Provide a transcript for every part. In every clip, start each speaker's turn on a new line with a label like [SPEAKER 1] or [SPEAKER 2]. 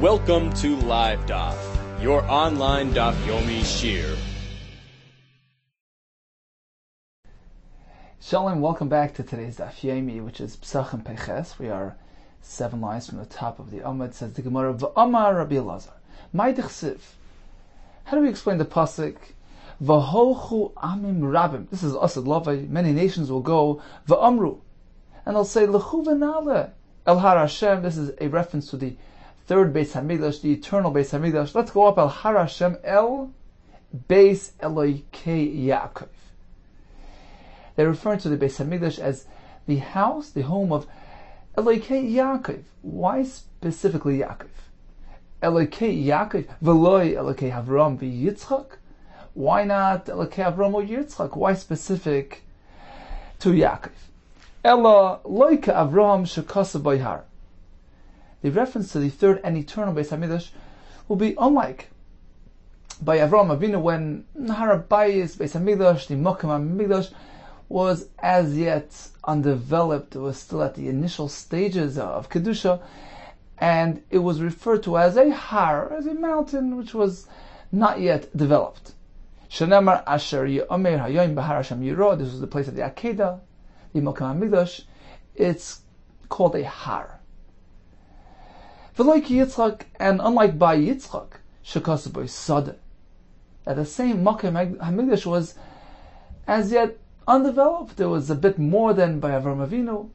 [SPEAKER 1] Welcome to Live Daf, your online Daf Yomi Shir.
[SPEAKER 2] Shalom, welcome back to today's Daf Yomi, which is Pesachim Peches. We are 7 lines from the top of the Amud. Says the Gemara, V'amar Rabbi Elazar, Mai Dichsiv. How do we explain the pasuk? V'hochu amim rabim. This is Asad Lavai. Many nations will go v'amru, and they'll say L'chu v'nale El Har Hashem. This is a reference to the third Beis Hamikdash, the eternal Beis Hamikdash. Let's go up El Har Hashem El Beis Eloikei Yaakov. They're referring to the Beis Hamikdash as the house, the home of Eloikei Yaakov. Why specifically Yaakov? Eloikei Yaakov, V'loi Eloikei Avram v'Yitzchak. Why not Eloikei Avram or Yitzchak? Why specific to Yaakov? Ela Loika Avram Shekasa Boyhar. The reference to the third and eternal Beis Hamikdash will be unlike by Avram Avinu when Har Bayis Beis Hamikdash, the Mokem Hamikdash, was as yet undeveloped. It was still at the initial stages of Kedusha, and it was referred to as a har, as a mountain which was not yet developed. Shenamar Asher Yomer Hayoim Bahar Hashem Yiro. This was the place of the Akedah, the Mokem Hamikdash. It's called a har. V'loik Yitzchak, and unlike by Yitzchak, Shekasa Boy Sada, that the same Mokem Hamikdash was as yet undeveloped. There was a bit more than by Avram Avinu,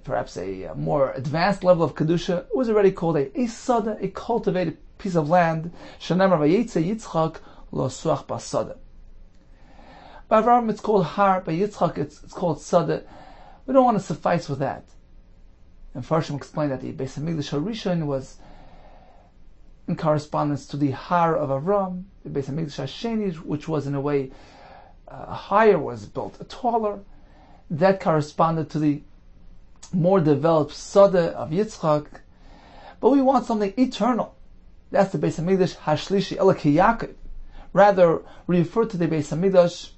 [SPEAKER 2] perhaps a more advanced level of Kedusha. It was already called a Sada, a cultivated piece of land. Shenamar Vayetze Yitzchak Lo Suach Basada. By Avram it's called Har, by Yitzchak it's called Sada. We don't want to suffice with that. And Farshim explained that the Beis Hamikdash HaRishon was in correspondence to the Har of Avram, the Beis Hamikdash HaSheni, which was in a way higher, was built taller. That corresponded to the more developed Sada of Yitzchak. But we want something eternal. That's the Beis Hamikdash HaShlishi Elokai Yaakov. Rather, we refer to the Beis Hamikdash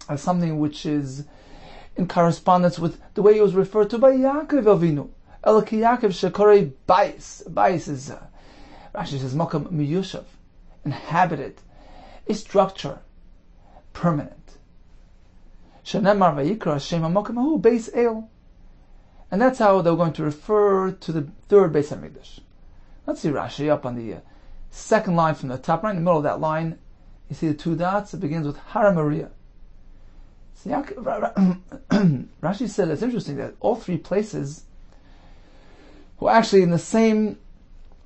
[SPEAKER 2] as something which is in correspondence with the way it was referred to by Yaakov Avinu. Elokai Yaakov Shekorei Bayis. Bayis is, Rashi says, Makam Miyushav, inhabited, a structure, permanent. Shenemar Vayikra Shem HaMakam Hu Beis El. And that's how they're going to refer to the third Beis Hamikdash. Let's see Rashi up on the second line from the top, right in the middle of that line. You see the two dots. It begins with Hara Maria. Rashi said it's interesting that all three places were actually in the same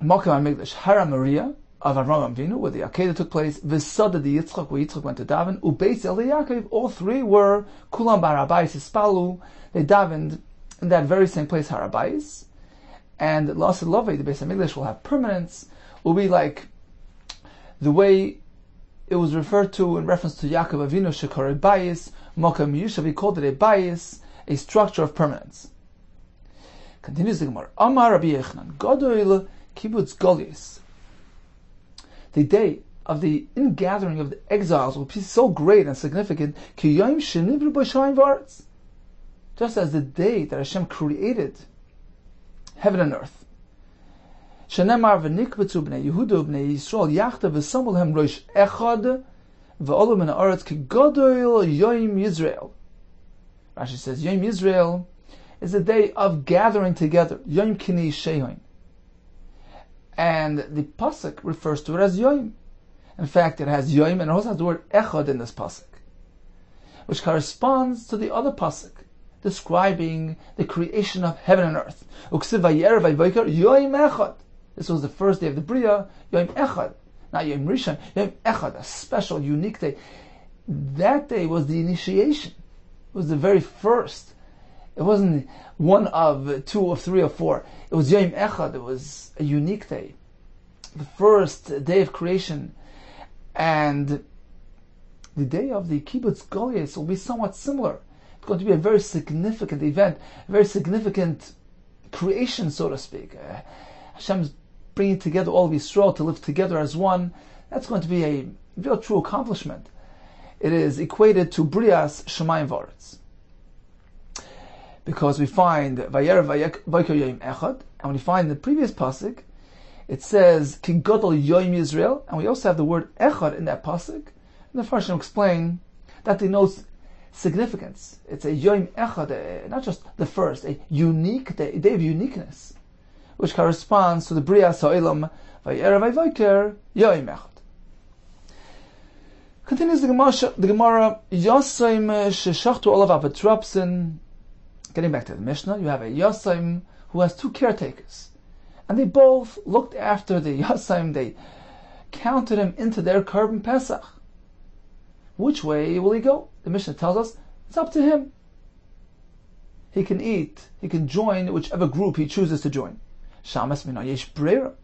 [SPEAKER 2] Mokem HaMikdash, Hara Maria of Avram Avinu, where the Akedah took place, V'Sada the Yitzchak, where Yitzchak went to daven, Ubeis El Yaakov. All three were Kulam Bar Habayis Ispalu. They davened in that very same place, Har Habayis. And L'Asad Lovei, the Beis Hamikdash, will have permanence. Will be like the way it was referred to in reference to Yaakov Avinu, Shekorei Bayis, Mokem Yushav. He called it a bayis, a structure of permanence. Continues the Gemara. Amar Rabbi Yehuda Gadoil Kibbutz Golias. The day of the ingathering of the exiles will be so great and significant, Ki Yom Shenivru B'Shamayim V'Aretz. Just as the day that Hashem created heaven and earth. Shenemar V'Nikbetzu B'nei Yehuda B'nei Yisrael Yachta V'Samol Hem Rosh Echad V'Olu Min Ha'aretz Ki Gadoil Yom Yisrael. Rashi says Yom Yisrael is a day of gathering together. Yom Kini Shehoin. And the pasuk refers to it as Yom. In fact, it has Yom and it also has the word Echad in this pasuk, which corresponds to the other pasuk describing the creation of heaven and earth. Uksiv Vayer Vayvoker Yom Echad. This was the first day of the Bria, Yom Echad, not Yom Rishon, Yom Echad, a special, unique day. That day was the initiation. It was the very first. It wasn't one of two or three or four. It was Yom Echad. It was a unique day, the first day of creation, and the day of the Kibbutz Golias will be somewhat similar. It's going to be a very significant event, a very significant creation, so to speak. Hashem's bringing together all of Yisrael to live together as one. That's going to be a real true accomplishment. It is equated to Brias Shemayim V'Aretz. Because we find Vayer Vayker Yom Echad, and when we find the previous pasuk, it says Ki Gadol Yoim Yisrael, and we also have the word Echad in that pasuk. And the Farshim explain that denotes significance. It's a Yoim Echad, not just the first, a unique day, a day of uniqueness, which corresponds to the Bria Ha'olam Vayera Vayvoker Yoim Echad. Continues the Gemara, Yosaim Sheshachtu Olav Avatropsin. Getting back to the Mishnah, you have a Yosaim who has two caretakers. And they both looked after the Yosaim, they counted him into their Korban Pesach. Which way will he go? The Mishnah tells us, it's up to him. He can eat, he can join whichever group he chooses to join. Shamas Mina Yesh Breira.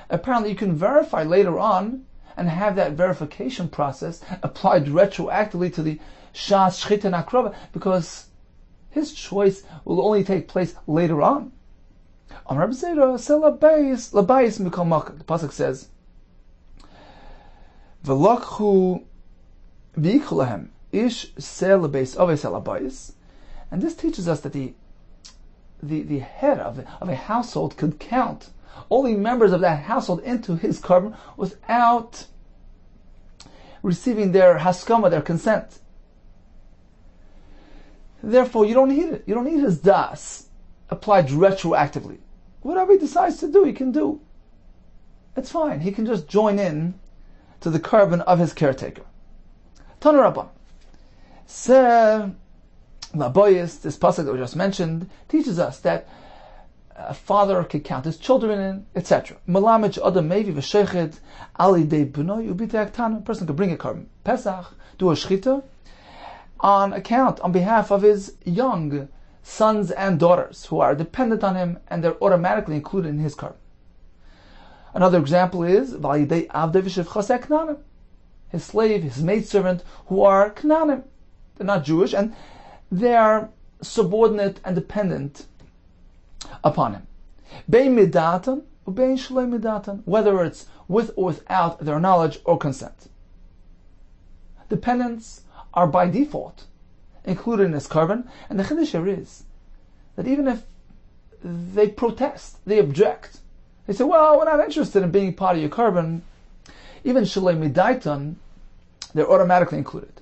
[SPEAKER 2] Apparently you can verify later on and have that verification process applied retroactively to the Shas Shchita Nakrova, because his choice will only take place later on. The pasuk says, "V'lokhu v'yichulahem ish sel lebeis oves el habayis," and this teaches us that the head of a household could count all the members of that household into his korban without receiving their haskama, their consent. Therefore, you don't need it. You don't need his das applied retroactively. Whatever he decides to do, he can do. It's fine. He can just join in to the korban of his caretaker. Tana Rabban. Laboyis, this pasuk that we just mentioned, teaches us that a father can count his children in, etc. Malamich adam mevi v'shechet ali de b'noi ubita aktan. A person could bring a korban Pesach, do a shchita, on account, on behalf of his young sons and daughters who are dependent on him, and they're automatically included in his korban. Another example is validei avdei v'shevchasei knanim, his slave, his maidservant, who are knanim. They're not Jewish, and they are subordinate and dependent upon him. Bein midatan ubein shlei midatan, whether it's with or without their knowledge or consent. Dependents are by default included in this korban, and the chiddush here is that even if they protest, they object, they say, well, we're not interested in being part of your korban, even shalei midaitan, they're automatically included.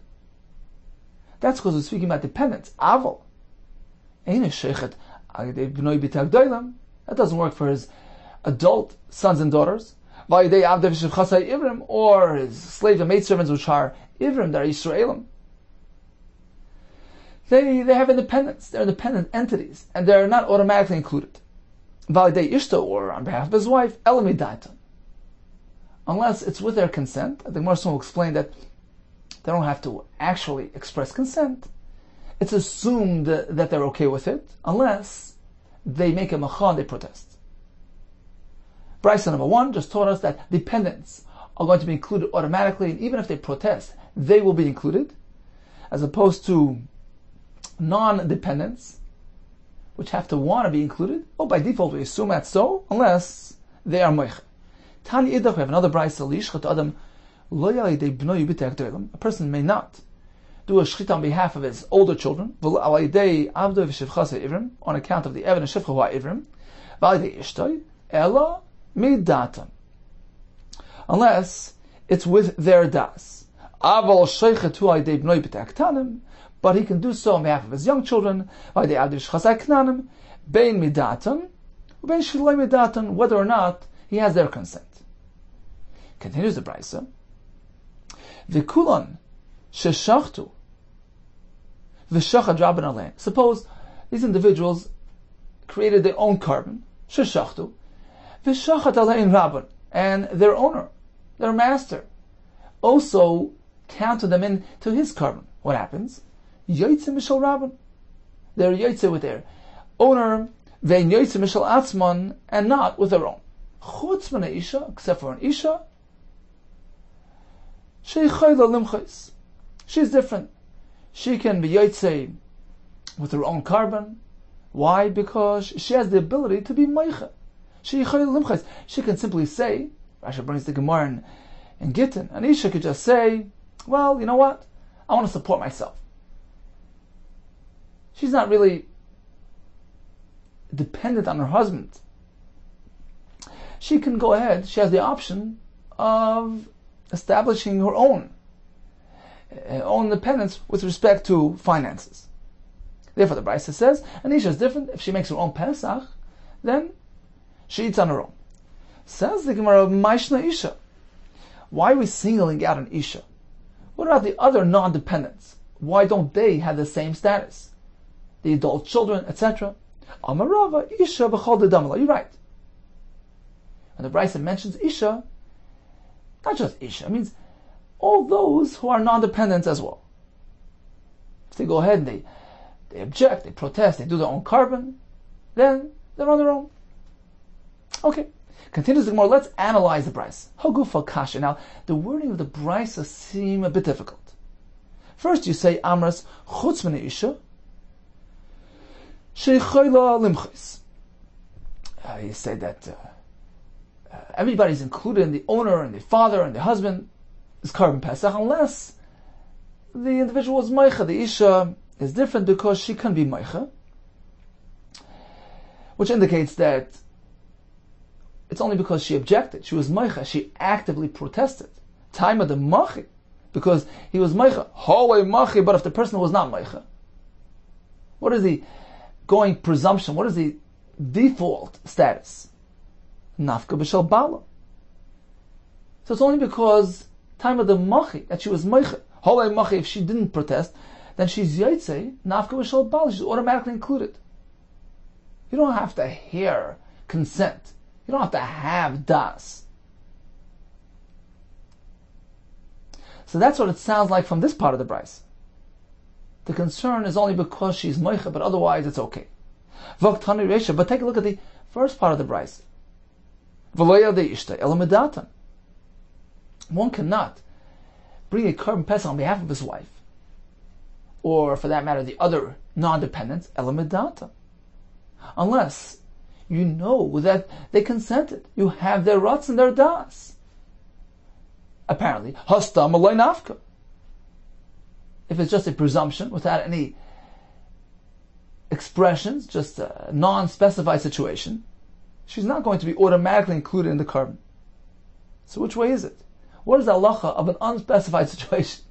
[SPEAKER 2] That's because we're speaking about dependents. Aval. That doesn't work for his adult sons and daughters, or his slaves and maidservants, which are Ivrim, they're Yisraelim. They have independence. They're independent entities, and they're not automatically included. Validei Ishto, or on behalf of his wife, Elamidaitan. Unless it's with their consent. I think Marson will explain that they don't have to actually express consent. It's assumed that they're okay with it, unless they make a macha, they protest. Brisa number 1 just taught us that dependents are going to be included automatically, and even if they protest, they will be included, as opposed to non-dependents, which have to want to be included. Well, by default we assume that's so, unless they are moich. Tani idach, we have another brisa, lishchat adam lo yalidei bnoi b'tei gdolim. A person may not do a shchita on behalf of his older children, on account of the evan and shivcha who are ivrim, unless it's with their das. But he can do so on behalf of his young children, whether or not he has their consent. Continues the brisa. V'kulon sheshachtu v'shachad rabban alein. Suppose these individuals created their own korban, sheshachtu v'shachad alein rabban, and their owner, their master, also counted them in to his korban. What happens? Yoytze mishal rabban. They're yoytze with their owner, vein yoytze mishal atzman, and not with their own. Chutz min isha, except for an isha, she's different. She can be yoytze with her own korban. Why? Because she has the ability to be meicha. She can simply say, Rashi brings the Gemara in Gittin, and Isha could just say, well, you know what? I want to support myself. She's not really dependent on her husband. she can go ahead, she has the option of establishing her own independence with respect to finances. Therefore, the Brisa says, an Isha is different. If she makes her own Pesach, then she eats on her own. Says the Gemara, Maishna Isha. Why are we singling out an Isha? What about the other non-dependents? Why don't they have the same status? The adult children, etc. Amarava Isha b'chol dedamala. You're right. When the Brisa mentions Isha, not just Isha, it means all those who are non-dependents as well. If they go ahead and they object, they protest, they do their own carbon, then they're on their own. Okay. Continues the Gemara, let's analyze the Brisa. Hagufa kasha. Now, the wording of the Brisa seem a bit difficult. First you say, Amras chutz min isha, sheichayla limchis. You say that everybody's included in the owner and the father and the husband is carbon Pesach, unless the individual is meicha. The isha is different because she can be meicha, which indicates that it's only because she objected. She was meicha. She actively protested. Time of the machi, because he was meicha. Holei machi, but if the person was not meicha, what is the going presumption? What is the default status? Nafka b'shel bala. So it's only because time of the machi that she was meicha. Holei machi, if she didn't protest, then she's yaitse, nafka b'shel bala. She's automatically included. You don't have to hear consent. You don't have to have das. So that's what it sounds like from this part of the Brisa. The concern is only because she's meicha, but otherwise it's okay. But take a look at the first part of the Brisa. One cannot bring a carbon pesach on behalf of his wife, or for that matter, the other non-dependents, unless you know that they consented. You have their ruts and their das. Apparently, hastam alay nafka. If it's just a presumption without any expressions, just a non-specified situation, she's not going to be automatically included in the carbon. So which way is it? What is the halacha of an unspecified situation?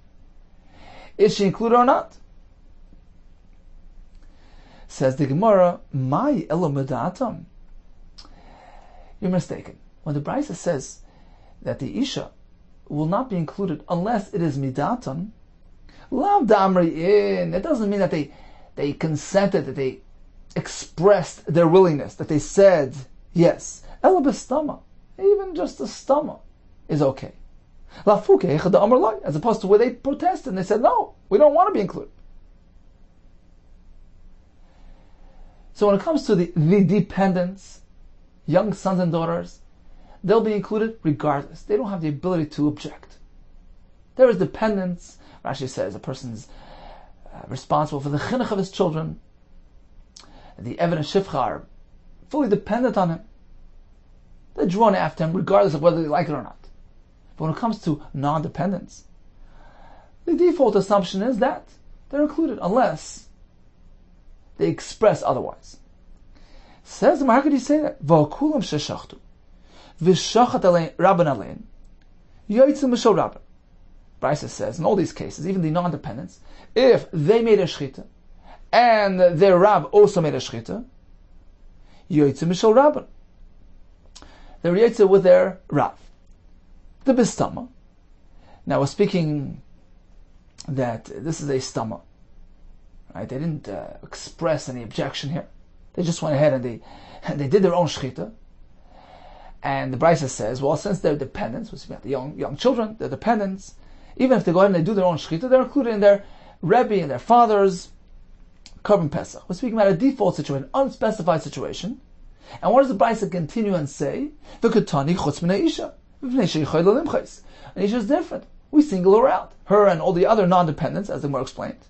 [SPEAKER 2] Is she included or not? Says the Gemara, "My elomedatam." You're mistaken. When the Brisa says that the Isha will not be included unless it is midatam, lav damri in. It doesn't mean that they consented, that they expressed their willingness, that they said yes. Elabistama, even just a stama is okay. Lafuke echad amar lai, as opposed to where they protested and they said no, we don't want to be included. So when it comes to the dependents, young sons and daughters, they'll be included regardless. They don't have the ability to object. There is dependence. Rashi says a person's responsible for the chinuch of his children. The evidence shifcha are fully dependent on him. They're drawn after him regardless of whether they like it or not. But when it comes to non-dependence, the default assumption is that they're included unless they express otherwise. Says the how could you say that? V'akulam sheshachtu v'shachat rabban alein yoytzim mishol rabban. Brisa says in all these cases, even the non-dependents, if they made a shchita and their rab also made a shchita, yoytzim mishol rabban. They're yoytzim with their rab. The bistama. Now we're speaking that this is a stama. Right? They didn't express any objection here. They just went ahead and they did their own shchita. And the Brisa says, well, since they're dependents, which means the young children, they're dependents, even if they go ahead and they do their own shchita, they're included in their Rebbe and their father's carbon pesach. We're speaking about a default situation, an unspecified situation. And what does the Brisa continue and say? V'katani chutz minei isha. V'pnei sheichayla limchais. And Isha is different. We single her out. Her and all the other non-dependents, as the Gemara explained.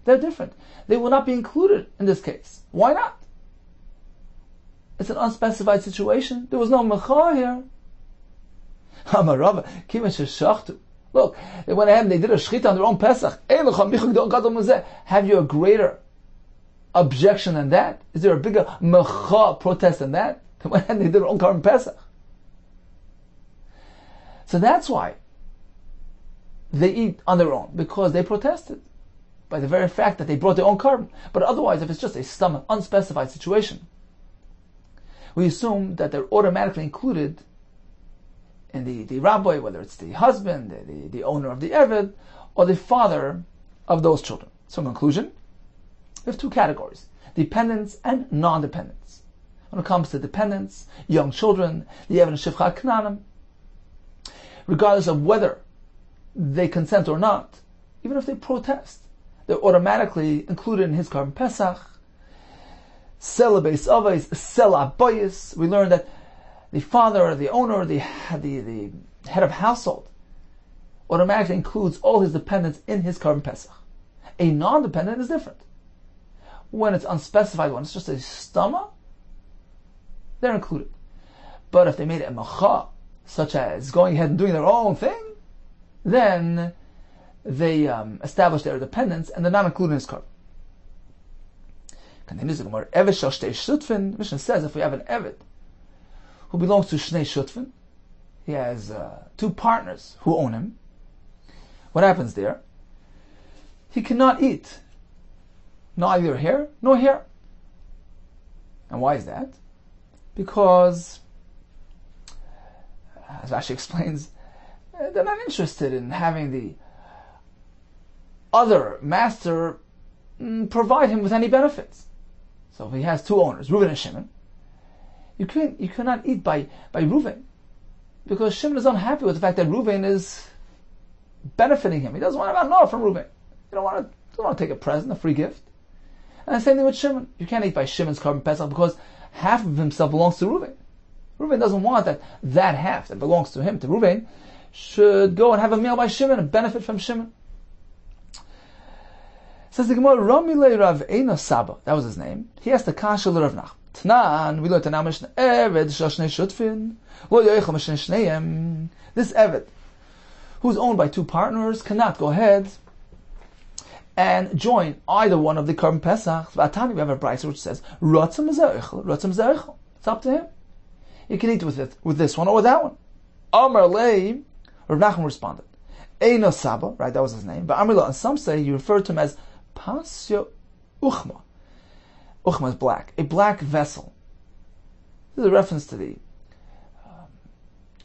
[SPEAKER 2] They're different. They will not be included in this case. Why not? It's an unspecified situation. There was no mecha here. Look, they went ahead and they did a shchita on their own Pesach. Have you a greater objection than that? Is there a bigger mecha protest than that? They went ahead and they did their own carbon Pesach. So that's why they eat on their own, because they protested by the very fact that they brought their own carbon. But otherwise, if it's just a stomach, unspecified situation, we assume that they're automatically included in the rabbi, whether it's the husband, the owner of the eved, or the father of those children. So in conclusion, we have two categories: dependents and non-dependents. When it comes to dependents, young children, the eved and shivcha knanim, regardless of whether they consent or not, even if they protest, they're automatically included in his carbon Pesach. Sela beis avos, sela boyis. We learned that the father or the owner or the head of household automatically includes all his dependents in his carbon Pesach. A non-dependent is different. When it's unspecified, when it's just a stomach, they're included. But if they made it a macha, such as going ahead and doing their own thing, then they establish their dependence and they're not included in his carbon. Continues the Gemara. Eved shel shtei shutfin. Mishnah says if we have an eved who belongs to shnei shutfin, he has two partners who own him. What happens there? He cannot eat neither here nor here. And why is that? Because, as Rashi explains, they're not interested in having the other master provide him with any benefits. So if he has two owners, Reuven and Shimon, you cannot eat by Reuven, because Shimon is unhappy with the fact that Reuven is benefiting him. He doesn't want to have no from Reuven. He doesn't want to take a present, a free gift. And the same thing with Shimon. You can't eat by Shimon's carbon Pesach because half of himself belongs to Reuven. Reuven doesn't want that half that belongs to him, to Reuven, should go and have a meal by Shimon and benefit from Shimon. Says the Gemara, Ramile Rav Eina Saba, that was his name. He asked the Kasha Rav Nach. Tnan, we learned the name Eved Shashnei Shutfin, Lo Yoichel Mishnei Shneim. This Eved, who's owned by two partners, cannot go ahead and join either one of the carbon Pesach. Vatani, we have a brayso which says, Ratzim Zerichel, Ratzim Zerichel. It's up to him. You can eat with this one or with that one. Amar Lei, Rav Nachman responded, Eino Saba, right, that was his name. But Amar Lo, and some say you refer to him as Pasya Uchma. Uchma is black, a black vessel. This is a reference to the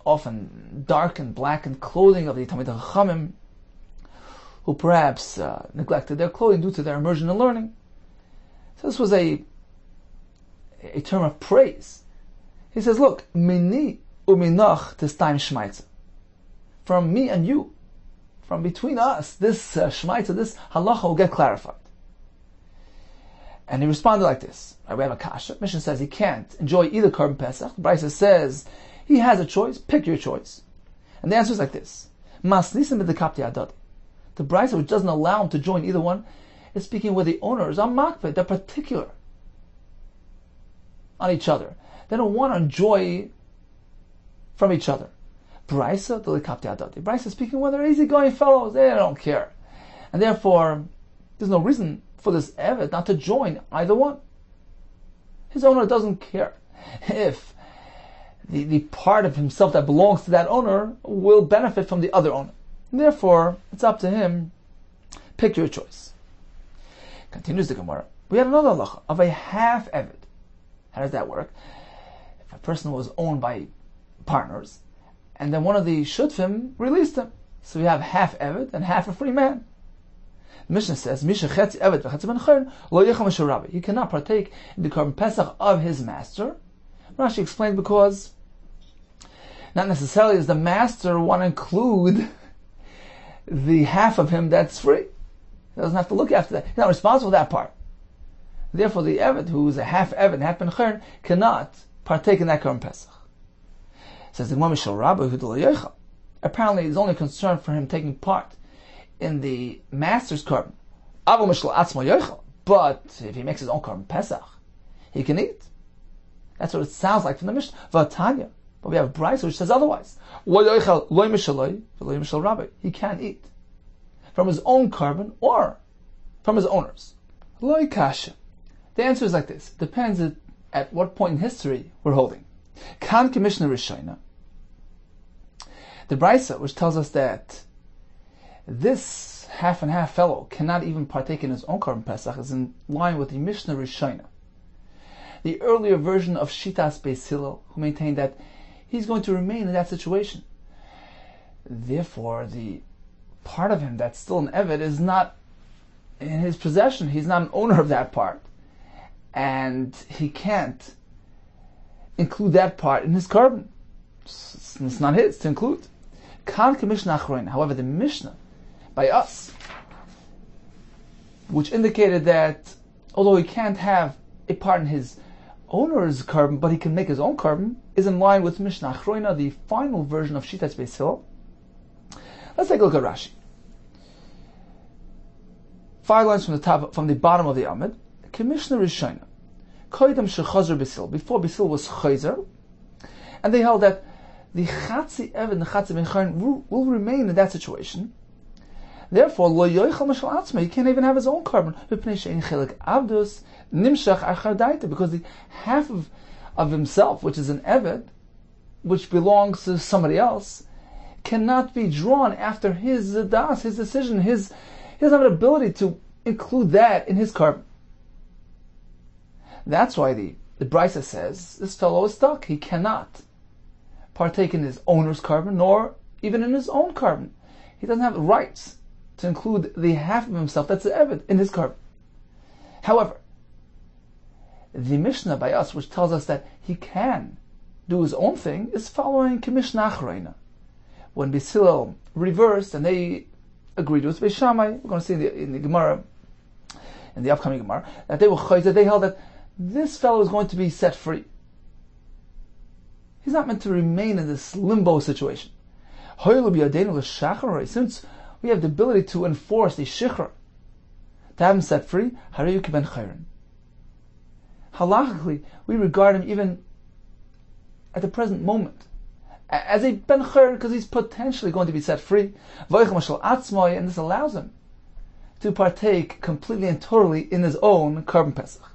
[SPEAKER 2] often dark and blackened clothing of the Talmidei Chachamim, who perhaps neglected their clothing due to their immersion in learning. So this was a term of praise. He says, look, Mini uminach testaim shmaitza. From me and you, from between us, this shmaitza, this halacha will get clarified. And he responded like this. We have a kasha. Mishnah says he can't enjoy either carbon Pesach. The Brisa says he has a choice. Pick your choice. And the answer is like this. Masnisim b'dekapti adad. The Brisa, which doesn't allow him to join either one, is speaking where the owners are makpid. They're particular on each other. They don't want to enjoy from each other. Brisa, the lekapti adad. The Brisa is speaking where they're easygoing fellows. They don't care. And therefore, there's no reason for this Eved not to join either one. His owner doesn't care if the part of himself that belongs to that owner will benefit from the other owner. And therefore, it's up to him. Pick your choice. Continues the Gemara. We had another halacha of a half Eved. How does that work? If a person was owned by partners, and then one of the shutfim released him, so we have half Eved and half a free man. The Mishnah says, Misha chetzi Eved v'chetzi ben chayrin lo yechal misha rabbi. He cannot partake in the carbon Pesach of his master. Rashi explained because not necessarily does the master want to include the half of him that's free. He doesn't have to look after that. He's not responsible for that part. Therefore, the Eved, who is a half Eved, half ben chayrin, cannot partake in that carbon Pesach. Says the Gemara, Mishal Rabbi Yehuda lo yechal. Apparently, it's only concern for him taking part in the master's carbon. But if he makes his own carbon Pesach, he can eat. That's what it sounds like from the Mishnah. Vatanya. But we have a Brisa which says otherwise. He can't eat from his own carbon or from his owner's. The answer is like this. Depends at what point in history we're holding. The The Brisa, which tells us that this half and half fellow cannot even partake in his own Korban Pesach, is in line with the Mishnah Rishona, the earlier version of Shitas Beis Hillel, who maintained that he's going to remain in that situation. Therefore, the part of him that's still an Eved is not in his possession. He's not an owner of that part, and he can't include that part in his Korban. It's not his to include. However, the Mishnah by us, which indicated that although he can't have a part in his owner's Korban, but he can make his own Korban, is in line with Mishnah Achroina, the final version of Shitas Beis Hillel. Let's take a look at Rashi. 5 lines from the bottom of the Amud. Mishnah Rishona, Koydem shechazer Beis Hillel, before Beis Hillel was chazer, and they held that the Chatzi Eved and the Chatzi Ben Chayrin will remain in that situation. Therefore, lo yoichal mashal atzma, he can't even have his own Korban. Because the half of himself, which is an Eved, which belongs to somebody else, cannot be drawn after his das, his decision. He doesn't have an ability to include that in his Korban. That's why the Brisa says this fellow is stuck. He cannot partake in his owner's Korban, nor even in his own Korban. He doesn't have rights to include the half of himself that's the Eved in his Korban. However, the Mishnah by us, which tells us that he can do his own thing, is following Mishnah Achroina. When Beis Hillel reversed and they agreed with Beis Shammai, we're going to see in the Gemara, in the upcoming Gemara, that they were chayzer, they held that this fellow is going to be set free. He's not meant to remain in this limbo situation. Since we have the ability to enforce the shikhr, to have him set free, halachically, we regard him even at the present moment as a ben chayr, because he's potentially going to be set free, and this allows him to partake completely and totally in his own Korban Pesach.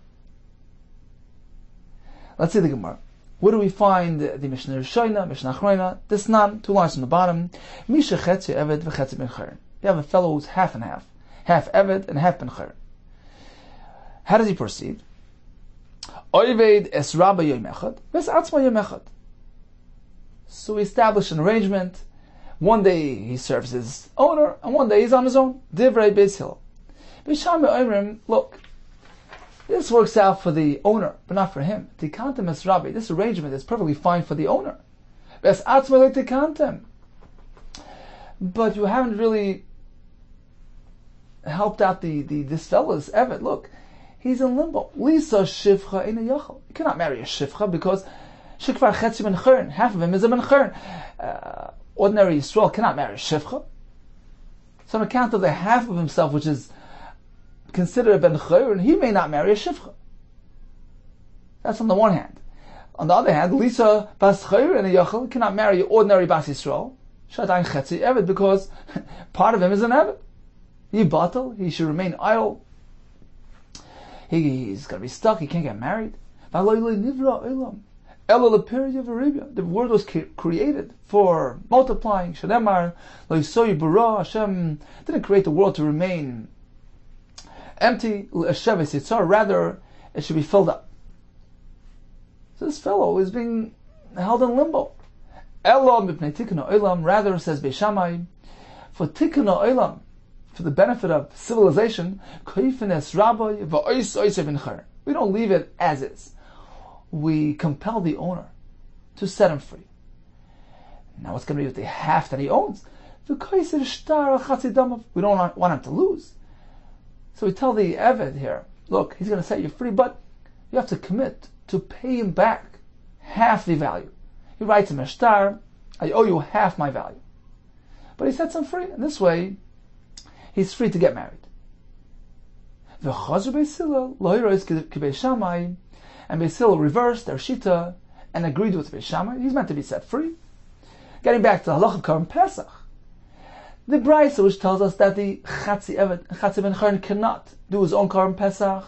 [SPEAKER 2] Let's see the Gemara. Where do we find the Mishnah Rishona, Mishnah Achroina? This nan, 2 lines from the bottom. Misha chetzi Eved v'chetzi ben chayr. You have a fellow who's half and half Eved and half ben chayr. How does he proceed? Oyved es Rabbi Yom Echad, ves atzma Yom Echad. So we establish an arrangement. One day he serves his owner, and one day he's on his own. Divrei Beis Hillel. Beis Shammai Omrim, look, this works out for the owner, but not for him. Tikantem es Rabbi. This arrangement is perfectly fine for the owner. Ves atzma le tikantem. But you haven't really helped out this fellow's Eved. Look, he's in limbo. Lisa shivcha ina yachal. You cannot marry a shivcha because shikvar chetzi ben chayrin. Half of him is a ben chayrin. Ordinary Yisrael cannot marry a shivcha. So on account of the half of himself, which is considered a ben chayrin, he may not marry a shivcha. That's on the one hand. On the other hand, Lisa bas chayrin ina yachal cannot marry an ordinary bas Yisrael. Shadayin chetzi Eved, because part of him is an Eved. He should remain idle. He's going to be stuck. He can't get married. The word was created for multiplying. Hashem didn't create the world to remain empty. Rather, it should be filled up. So this fellow is being held in limbo. Rather, says Beis Shammai, for tikkun ha'olam, for the benefit of civilization, we don't leave it as is. We compel the owner to set him free. Now what's going to be with the half that he owns? We don't want him to lose. So we tell the Eved here, look, he's going to set you free, but you have to commit to pay him back half the value. He writes him a shtar, I owe you half my value. But he sets him free, and this way he's free to get married. And Beis Hillel reversed their shita and agreed with Beis Shammai. He's meant to be set free. Getting back to the halach of Korban Pesach, the Brisa, which tells us that the Chatzi Eved and Chatzi Ben Chayrin cannot do his own Korban Pesach,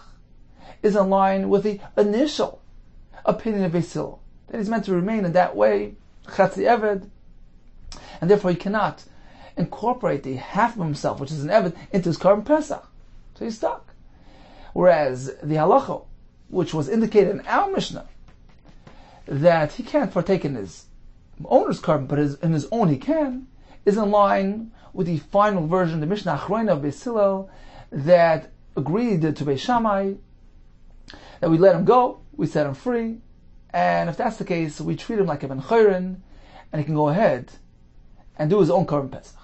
[SPEAKER 2] is in line with the initial opinion of Beis Hillel, that he's meant to remain in that way, Chatzi Eved, and therefore he cannot incorporate the half of himself, which is an Eved, into his Korban Pesach. So he's stuck. Whereas the halacha, which was indicated in our Mishnah, that he can't partake in his owner's Korban, but in his own he can, is in line with the final version, the Mishnah Achrona of Beis Hillel, that agreed to Beis Shammai, that we let him go, we set him free, and if that's the case, we treat him like a Ben Chayrin, and he can go ahead and do his own Korban Pesach.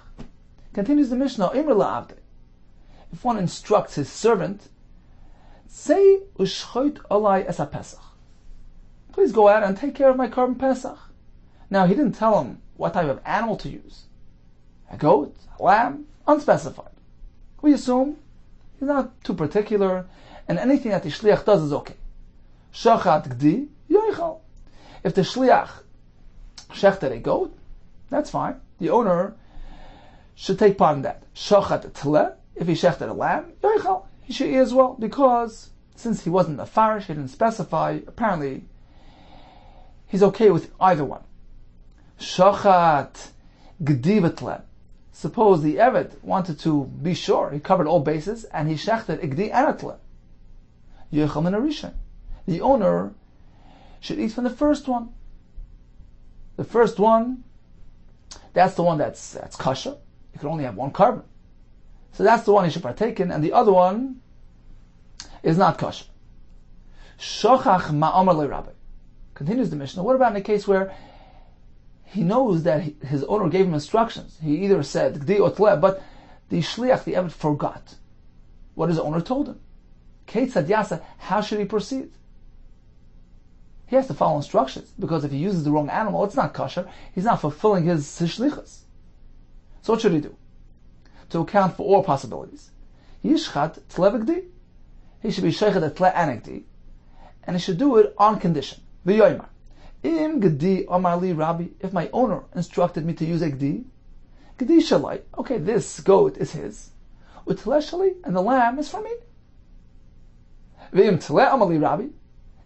[SPEAKER 2] Continues the Mishnah, Imr la'avdei. If one instructs his servant, say u'shchoit olai es Pesach. Please go out and take care of my Korban Pesach. Now, he didn't tell him what type of animal to use. A goat, a lamb, unspecified. We assume he's not too particular, and anything that the shliach does is okay. Shachat gdi yoichal. If the shliach shechted a goat, that's fine. The owner should take part in that. Shachat tle. If he shechted a lamb, yoichal, he should eat as well, because since he wasn't a farish, he didn't specify, apparently he's okay with either one. Shachat gdi v'tle. Suppose the Eved wanted to be sure, he covered all bases, and he shechted igdi and a tle. Yoichal min harishan. The owner should eat from the first one. The first one, that's the one that's kosher. You can only have one korban. So that's the one he should partake in, and the other one is not kosher. Shochach ma'amar le Rabbi. Continues the Mishnah. What about in a case where he knows that his owner gave him instructions? He either said gdi or tle, but the shliach, the Eved, forgot what his owner told him. Keitzad yasa, how should he proceed? He has to follow instructions, because if he uses the wrong animal, it's not kosher. He's not fulfilling his shlichus. So what should he do? To account for all possibilities, Yishchat tle v'gdi. He should be sheichet at tle and gdi, and he should do it on condition. V'yoymar, im gdi amar li Rabbi. If my owner instructed me to use a gdi shalai, okay, this goat is his. Utle shalai, and the lamb is for me. V'im tle amar li Rabbi.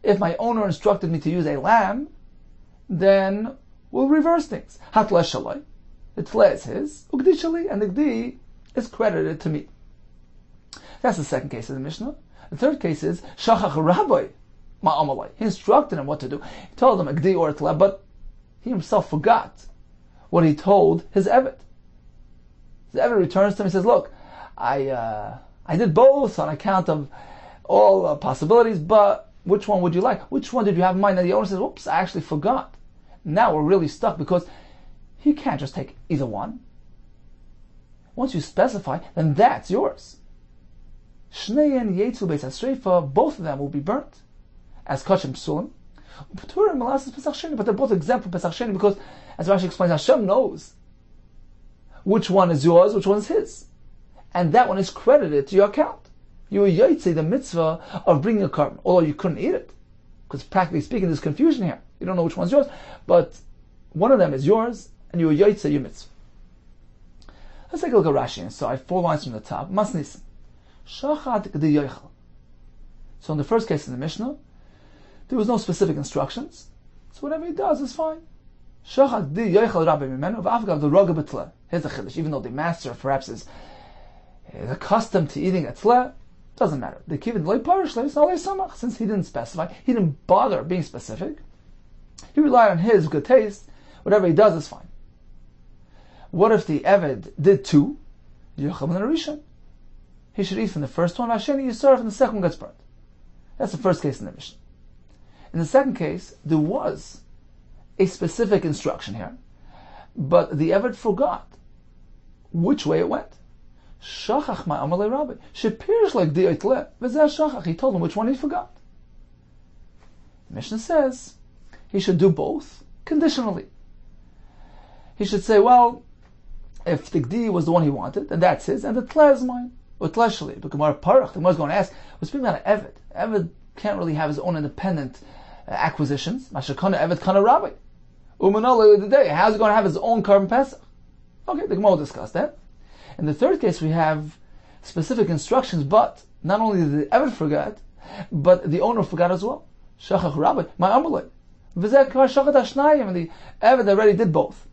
[SPEAKER 2] If my owner instructed me to use a lamb, then we'll reverse things. Hatle shalai, the tle is his, ugdi shali, and the gdi is credited to me. That's the second case of the Mishnah. The third case is shachach rabbi ma'amalai. He instructed him what to do. He told him a gdi or a tle, but he himself forgot what he told his Eved. The Eved returns to him and says, look, I did both on account of all possibilities, but which one would you like? Which one did you have in mind? And the owner says, whoops, I actually forgot. Now we're really stuck, because he can't just take either one. Once you specify, then that's yours. Shneien yetzu beis hasreifa, both of them will be burnt as kachim psulim. But they're both exempt from Pesach Sheni, because, as Rashi explains, Hashem knows which one is yours, which one is his, and that one is credited to your account. You were yaitze the mitzvah of bringing a korban, although you couldn't eat it, because practically speaking, there's confusion here. You don't know which one's yours, but one of them is yours, and you were yaitze your mitzvah. Let's take a look at Rashi inside, 4 lines from the top. Masnisim. Shachat g'di yoichal. So in the first case in the Mishnah, there was no specific instructions, so whatever he does is fine. Shachat g'di yoichal rabbi mimenu v'afgav the roga b'tle. Here's the chiddush. Even though the master perhaps is accustomed to eating a tle, doesn't matter. The kivin loy parish leis alei samach. Since he didn't specify, he didn't bother being specific. He relied on his good taste. Whatever he does is fine. What if the Eved did two? Yochel min harishan. He should eat from the first one. Vasheni yisaref, and the second one gets burnt. That's the first case in the Mishnah. In the second case, there was a specific instruction here, but the Eved forgot which way it went. Shachach ma'amar le Rabbi. Shepirish like di oitle. V'zeh shachach. He told him which one he forgot. The Mishnah says he should do both conditionally. He should say, well, if the gdi was the one he wanted, then that's his, and the tle is mine. Or tle shali. But Gemara Parach, the Gemara is going to ask, we're speaking about an Eved. Eved can't really have his own independent acquisitions. Mashakana Eved kana Rabbi. Umanole the day. How's he going to have his own korban Pesach? Okay, the Gemara will discuss that. In the third case, we have specific instructions, but not only did the Eved forget, but the owner forgot as well. Shachach Rabbi, my amalei. V'zeh kvar shachat hashnayim, and the Eved already did both.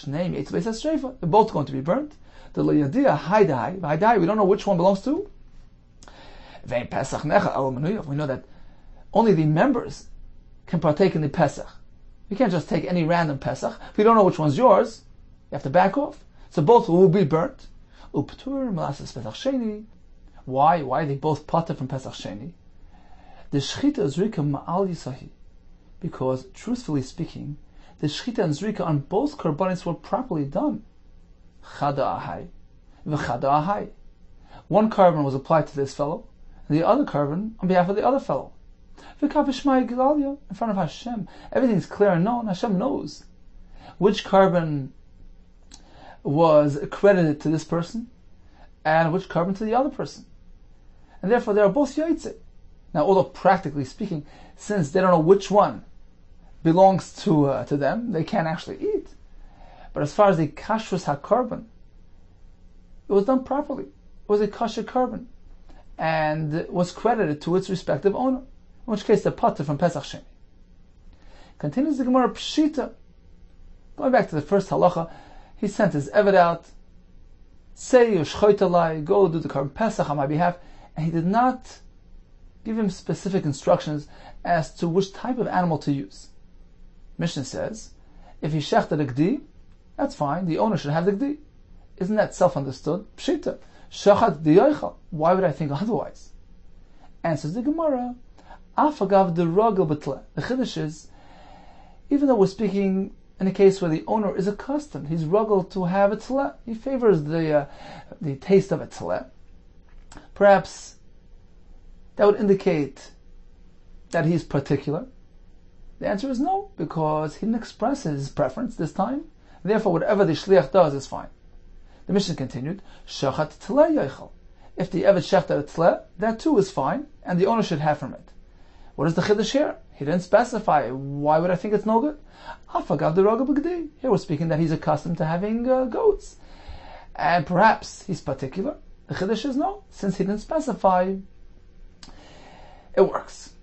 [SPEAKER 2] They're both going to be burnt. We don't know which one belongs to. We know that only the members can partake in the Pesach. You can't just take any random Pesach. If you don't know which one's yours, you have to back off. So both will be burnt. Why? Why are they both pater from Pesach Sheni? The Shechita is Zrika Ma'al Yisahi. Because, truthfully speaking, the Shechita and Zrika on both Karbanis were properly done. Chada Ahai. V'chada Ahai. One carbon was applied to this fellow, and the other carbon on behalf of the other fellow. V'kavishmai Gilalia, in front of Hashem. Everything's clear and known. Hashem knows which carbon was credited to this person, and which carbon to the other person. And therefore they are both Yaitze. Now, although practically speaking, since they don't know which one belongs to them, they can't actually eat. But as far as the kashrus ha-carbon, it was done properly. It was a kosher carbon, and was credited to its respective owner. In which case, the pater from Pesach Sheni. Continues the Gemara Pshita. Going back to the first halacha, he sent his Eved out, say Yoshchoitalai, go do the carbon Pesach on my behalf, and he did not give him specific instructions as to which type of animal to use. Mishnah says, if he shechted a gdi, that's fine, the owner should have the gdi. Isn't that self-understood? Pshita. Shachat diyoichal. Why would I think otherwise? Answers the Gemara, afagav the rogel betle. The chiddush is, even though we're speaking in a case where the owner is accustomed, he's rogel to have a tzle, he favors the taste of a tzle, perhaps that would indicate that he's particular. The answer is no, because he didn't express his preference this time. Therefore, whatever the shliach does is fine. The Mishnah continued, Shachat tle yoichal. If the Eved shechted a tle, that too is fine, and the owner should have from it. What is the chiddush here? He didn't specify. Why would I think it's no good? Afagav the roga b'gdi. Here we're speaking that he's accustomed to having goats. And perhaps he's particular. The chiddush is no. Since he didn't specify, it works.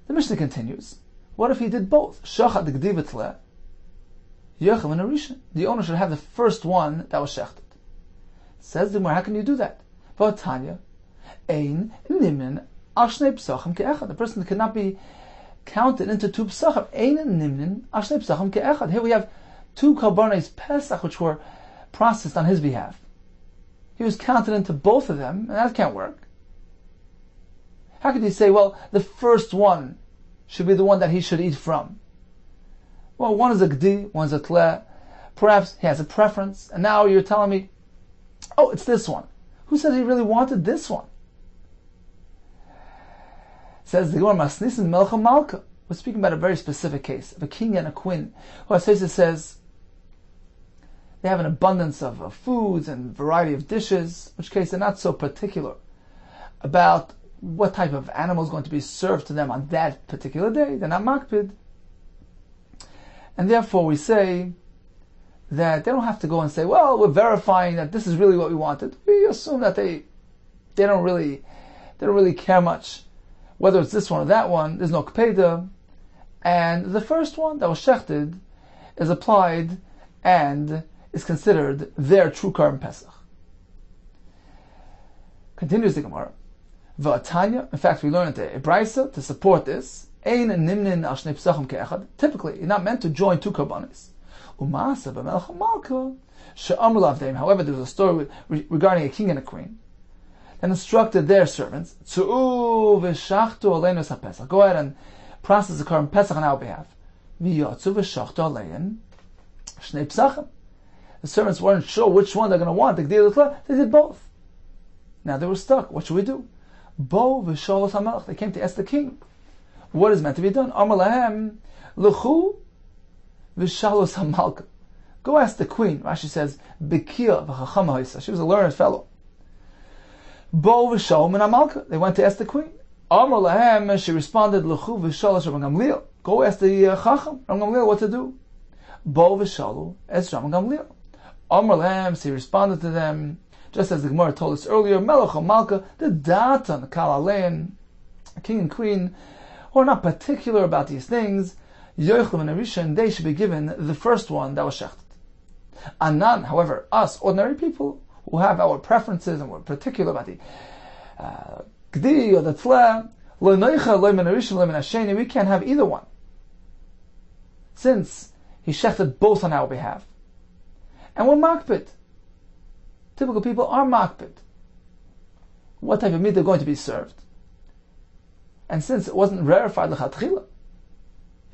[SPEAKER 2] The Mishnah continues, what if he did both? Shachat the gdi v'tle, yochel and arisha. The owner should have the first one that was shechted. Says the Gemara, how can you do that? V'atanya, ein nimin al shnei psachim ke'echad. The person cannot be counted into two psachim. Ein nimin al shnei psachim ke'echad. Here we have two karbanos Pesach which were processed on his behalf. He was counted into both of them, and that can't work. How could he say, well, the first one should be the one that he should eat from? Well, one is a gdi, one is a tle. Perhaps he has a preference, and now you're telling me, oh, it's this one. Who said he really wanted this one? Says the Gemara, Masnisin Melcha Malka. We're speaking about a very specific case of a king and a queen, who Asesa says they have an abundance of foods and variety of dishes, in which case they're not so particular about what type of animal is going to be served to them on that particular day. They're not makpid. And therefore we say that they don't have to go and say, well, we're verifying that this is really what we wanted. We assume that they don't really care much whether it's this one or that one. There's no kpeda. And the first one that was shechted is applied and is considered their true carbon Pesach. Continues the Gemara. V'atanya, in fact, we learn it a brisa to support this. Ein nimnin al shnei psachim ke'echad. Typically, you're not meant to join two karbanos. Umasa b'melcha malka she'amru lavdeim. However, there was a story regarding a king and a queen that instructed their servants to v'shachtu aleinu ha'pesach. Go ahead and process the carbon Pesach on our behalf. V'yotzu v'shachtu alein shnei psachim. The servants weren't sure which one they're going to want. They did both. Now they were stuck. What should we do? Bo v'sholos hamelach. They came to ask the king, what is meant to be done? Amar lahem l'chu v'sholos hamalka. Go ask the queen. Rashi says, Bekia v'chachama ha'isa. She was a learned fellow. Bo v'sholom and hamalka. They went to ask the queen. Amar lahem, she responded, l'chu v'sholos Rabbi Gamliel. Go ask the chacham, Rabbi Gamliel, what to do. Bo v'sholu es Rabbi Gamliel. Amar lahem, she responded to them, just as the Gemara told us earlier, Melech or Malka, the Datan, the Kal Alein, king and queen, who are not particular about these things, Yochel and Arisha, they should be given the first one that was shechted. Anan, however, us, ordinary people, who have our preferences and we're particular about the Gdi or the Tle, Lo Noicha, Lo Min Harishon, Lo Min Hasheni, we can't have either one. Since he shechted both on our behalf. And we're makbid. Typical people are makbid. What type of meat they're going to be served. And since it wasn't verified l'chatchila,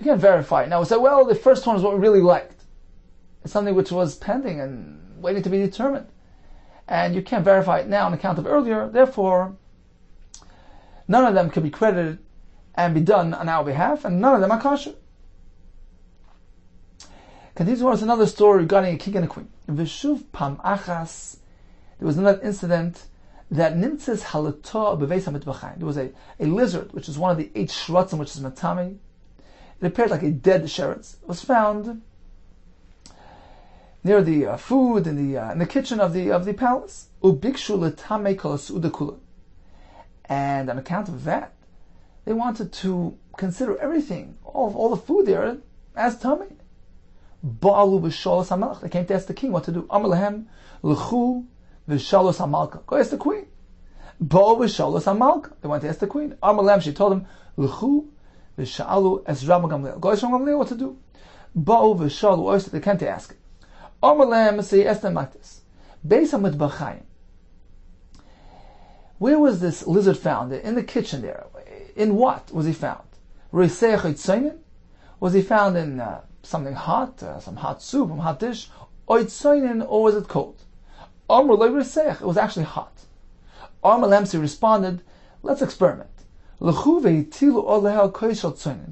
[SPEAKER 2] you can't verify it. Now we say, well, the first one is what we really liked. It's something which was pending and waiting to be determined. And you can't verify it now on account of earlier, therefore, none of them can be credited and be done on our behalf, and none of them are kosher. Continues on another story regarding a king and a queen. In Vishuv Pam Achas, there was another incident that Nimtzes Halata Beveis HaMitbachayim. There was a lizard, which is one of the 8 shratzim, which is matami. It appeared like a dead sheretz. It was found near the food in the kitchen of the palace. Ubikshu letame kol ha'suda kula. And on account of that, they wanted to consider everything, all the food there, as tummy. Ba'alu v'shalos hamelech. They came to ask the king what to do. Amar lehem l'chu v'shalos hamalka. Go ask the queen. Ba'u v'shalos hamalka. They went to ask the queen. Amar lehem, she told them, l'chu v'shalu es Rabbi Gamliel. Go ask Rabbi Gamliel what to do. Ba'u v'shalu oyster. They came to ask it. Amar lehem, say, ask them like this. Beis HaMitbachayim. Where was this lizard found? In the kitchen there. In what was he found? Was he found in something hot, some hot soup, some hot dish? Or was it cold? It was actually hot. Lemsi responded, let's experiment. Go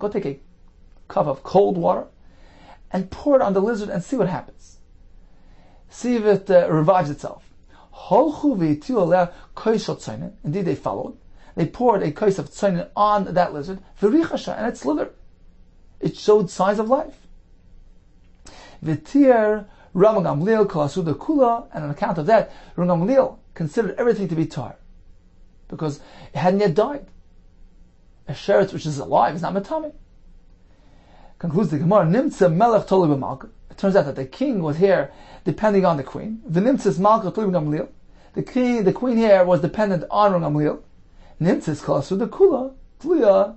[SPEAKER 2] take a cup of cold water and pour it on the lizard and see what happens. See if it revives itself. Indeed, they followed. They poured a kais of tzoinin on that lizard, and it slithered. It showed signs of life. V'tier Rabbi Gamliel kol hasuda kula, and on account of that, Rabbi Gamliel considered everything to be tar, because it hadn't yet died. A sheretz which is alive is not matame. Concludes the Gemara, Nimtze melech tolu b'malka. It turns out that the king was here depending on the queen. V'nimtzes malka tolu b'gamliel. The queen here was dependent on Rabbi Gamliel. Nimtzes kol hasuda kula tluya.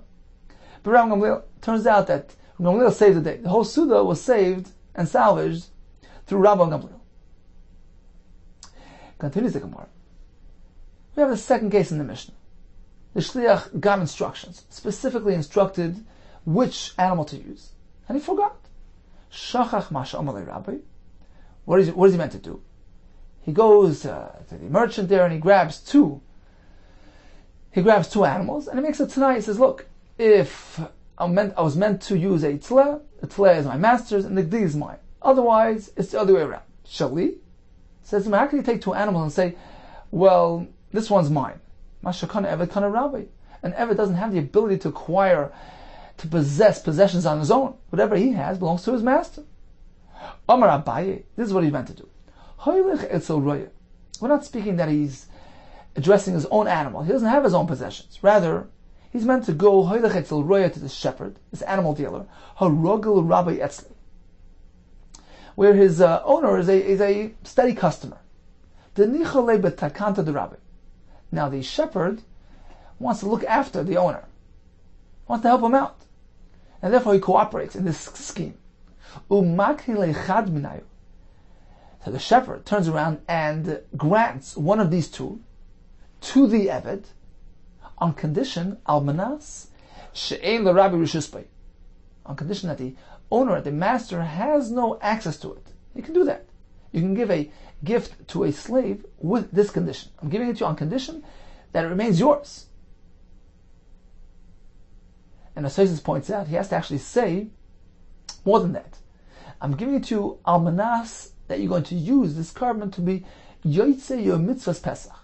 [SPEAKER 2] But Rabbi Gamliel, turns out that Rabbi Gamliel saved the day. The whole Suda was saved and salvaged through Rabbi Gamliel. Continues the Gemara. We have the second case in the Mishnah. The Shliach got instructions, specifically instructed which animal to use, and he forgot. Shachach masha amalei Rabbi. What is he meant to do? He goes to the merchant there and he grabs two animals and he makes a tanai. He says, look, if I was meant to use a tle is my master's and the gdi is mine. Otherwise, it's the other way around. Shali says to him, how can you take 2 animals and say, well, this one's mine? Mashakana Evet Kana Rabbi. And Evet doesn't have the ability to possess possessions on his own. Whatever he has belongs to his master. Amar Abaye, this is what he's meant to do. We're not speaking that he's addressing his own animal. He doesn't have his own possessions. Rather, he's meant to go to the shepherd, this animal dealer, where his owner is a steady customer. Now the shepherd wants to look after the owner, wants to help him out, and therefore he cooperates in this scheme. So the shepherd turns around and grants one of these 2 to the Eved on condition, almanas, she'ein l'Rabbi rishus bei, on condition that the owner, the master, has no access to it. You can do that. You can give a gift to a slave with this condition. I'm giving it to you on condition that it remains yours. And Asaisis points out, he has to actually say more than that. I'm giving it to you almanas, that you're going to use this carbon to be yoytze your mitzvahs Pesach.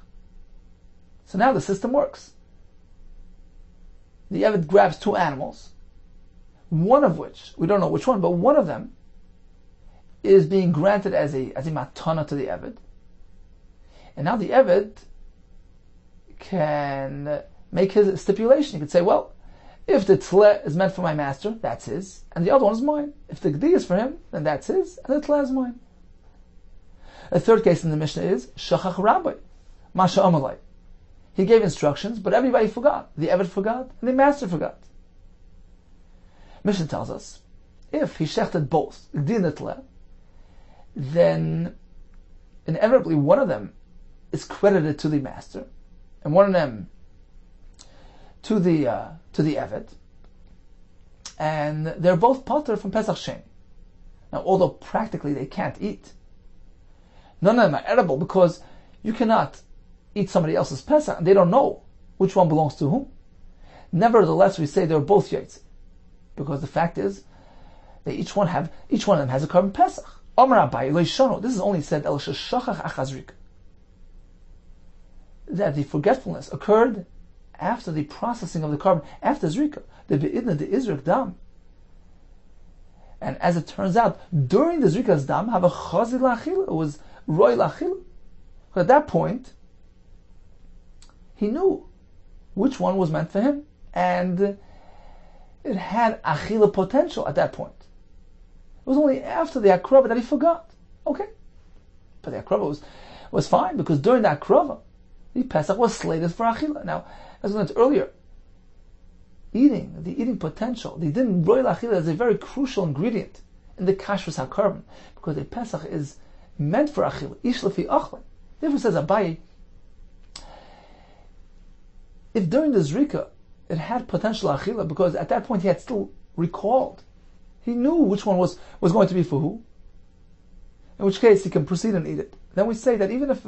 [SPEAKER 2] So now the system works. The Eved grabs 2 animals, one of which, we don't know which one, but one of them is being granted as a matana to the Eved. And now the Eved can make his stipulation. He could say, well, if the tle is meant for my master, that's his, and the other one is mine. If the gdi is for him, then that's his, and the tle is mine. A third case in the Mishnah is Shachach Rabbi, Masha Amalai. He gave instructions, but everybody forgot. The Eved forgot, and the master forgot. Mishnah tells us, if he shechted both, then inevitably one of them is credited to the master, and one of them to the Eved, and they're both potter from Pesach Sheni. Now, although practically they can't eat, none of them are edible because you cannot eat somebody else's Pesach, and they don't know which one belongs to whom. Nevertheless, we say they're both yaitz, because the fact is, each one of them has a carbon Pesach. This is only said that the forgetfulness occurred after the processing of the carbon, after Zrika, the be'idna, the Izrik dam. And as it turns out, during the Zrika's dam, have a chazi la'achil, it was roy la'achil. At that point, he knew which one was meant for him, and it had achila potential at that point. It was only after the akrava that he forgot. Okay, but the akrava was fine, because during the akrava, the Pesach was slated for achila. Now, as we learned earlier, the eating potential, the din roy la'achila is a very crucial ingredient in the kashrus hakarban, because the Pesach is meant for achila. Ish lefi achlin. Therefore, says Abaye, if during the Zrika it had potential achila, because at that point he had still recalled, he knew which one was going to be for who, in which case he can proceed and eat it. Then we say that even if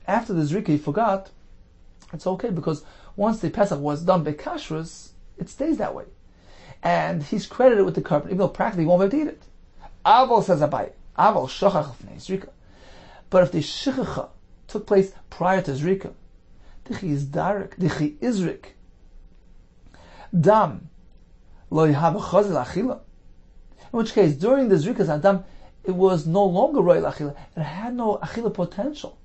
[SPEAKER 2] after the Zrika he forgot, it's okay, because once the Pesach was done by kashrus, it stays that way. And he's credited with the carbon, even though practically he won't be able to eat it. Aval, says Abaye, Aval shachach l'fnei Zrika. But if the shichacha took place prior to Zrika, Dichi is Darik, Dichi Izrik, Dam, Lo Yihava Chazi L'Achila. In which case, during the Zrika's Adam, it was no longer Roy L'Achila. It had no Achila potential.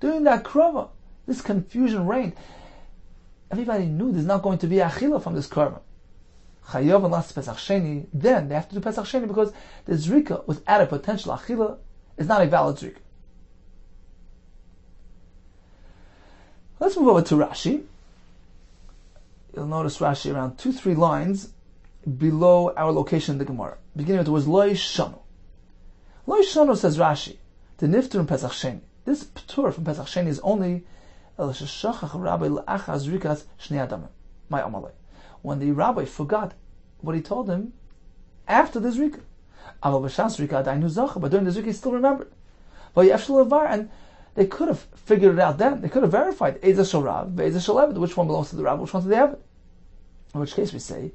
[SPEAKER 2] During that Krava, this confusion reigned. Everybody knew there's not going to be Achila from this Karma. Chayav and last Pesach Sheni, then they have to do Pesach Sheni, because the Zrika with added potential Achila is not a valid Zrika. Let's move over to Rashi. You'll notice Rashi around 2-3 lines below our location in the Gemara. Beginning with the words Lo Shanu. Lo Shanu, says Rashi, the Niftur in Pesach Sheni. This Ptur from Pesach Sheni is only El Sheshachach Rabbi L'achaz Rikas Shnei Adamim. My Amalei. When the rabbi forgot what he told him after the Zrika. Aval B'shas Zrika Adainu Zacha, but during the Zrika he still remembered. And they could have figured it out then. They could have verified Eza Shel Rav, Eza Shel Eved, which one belongs to the Rav, which one to the Eved. In which case we say,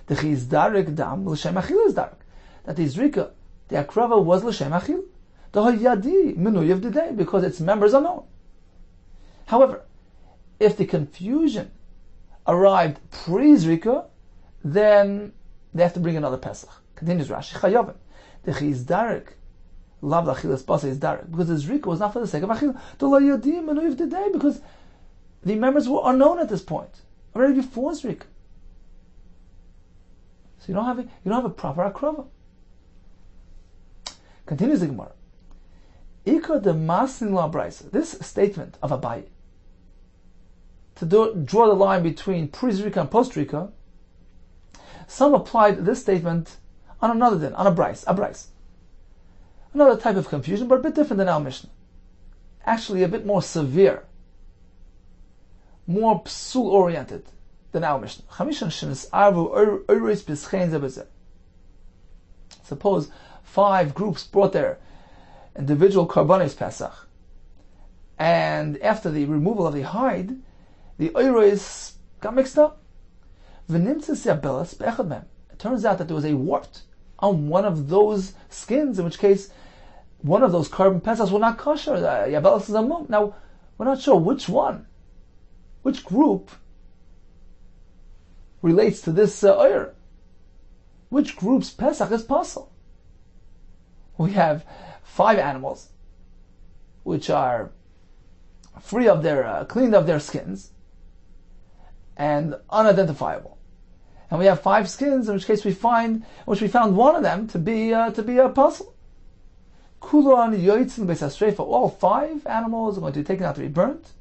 [SPEAKER 2] the Chiz Darik Dam L'Shem Achil is Darik. That the Zrika, the Akrava was L'Shem Achil. The Hayadi Menuyev Didei, because its members are known. However, if the confusion arrived pre-Zrika, then they have to bring another Pesach. Continues Rashi, Chayavim. The Chiz Darik Lav L'achilas Basa is Darik, because the Zrika was not for the sake of Achil. The Layadim Menuyev Didei, because the members were unknown at this point, already before Zrika. So you don't have a proper akrava. Continues the Gemara. Ika de masin la brisa. This statement of Abaye, to draw the line between pre-Zrika and post-Zrika, some applied this statement on another din, on a brais. Another type of confusion, but a bit different than our Mishnah. Actually, a bit more severe, more psul-oriented than our Mishnah. Suppose 5 groups brought their individual karbanis Pesach, and after the removal of the hide, the oiros got mixed up. It turns out that there was a wart on one of those skins, in which case one of those carbon Pesachs were not kosher. Now, we're not sure which one, which group relates to this oir. Which group's Pesach is possible? We have 5 animals which are free of their, cleaned of their skins and unidentifiable. And we have 5 skins, in which case we found one of them to be a puzzle. All 5 animals are going to be taken out to be burnt,